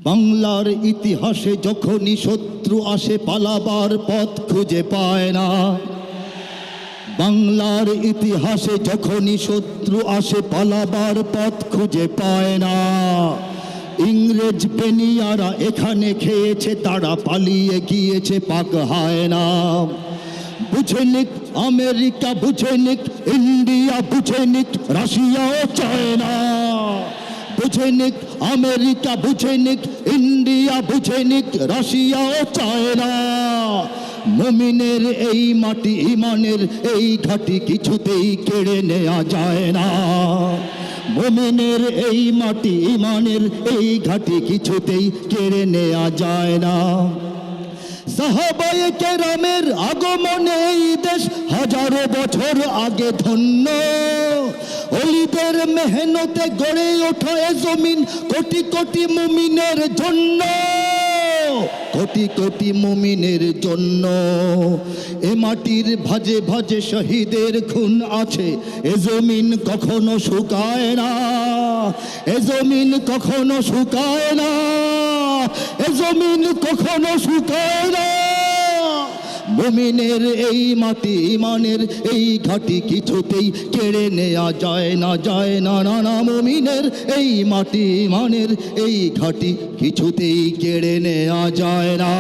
বাংলার ইতিহাসে যখনই শত্রু আসে পালাবার পথ খুঁজে পায় না। বাংলার ইতিহাসে যখনই শত্রু আসে পালাবার পথ খুঁজে পায় না। ইংরেজ বেনিয়ারা এখানে খেয়েছে, তারা পালিয়ে গিয়েছে পাক হায় না। বুঝে নিক আমেরিকা, বুঝে নিক ইন্ডিয়া, বুঝে নিক রাশিয়া ও চায়না। বুঝে নিক আমেরিকা, বুঝে নিক ইন্ডিয়া, বুঝে নিক রাশিয়া ও চায়না। মুমিনের এই মাটি, ইমানের এই ঘাটি কিছুতেই কেড়ে নেওয়া যায় না। মুমিনের এই মাটি, ইমানের এই ঘাটি কিছুতেই কেড়ে নেওয়া যায় না। সাহাবায়ে কেরামের আগমনে এই দেশ হাজারো বছর আগে ধন্য। ওলিদের মেহনতে গড়ে ওঠা এ জমিন কোটি কোটি মুমিনের জন্য, কোটি কোটি মুমিনের জন্য। এ মাটির ভাজে ভাজে শহীদের খুন আছে, এ জমিন কখনো শুকায় না। এ জমিন কখনো শুকায় না, এ জমিন কখনো শুকায় না। মুমিনের এই মাটি, ইমানের এই ঘাটি কিছুতেই কেড়ে নেওয়া যায় না, যায় না, না না। মুমিনের এই মাটি, ইমানের এই ঘাটি কিছুতেই কেড়ে নেওয়া যায় না।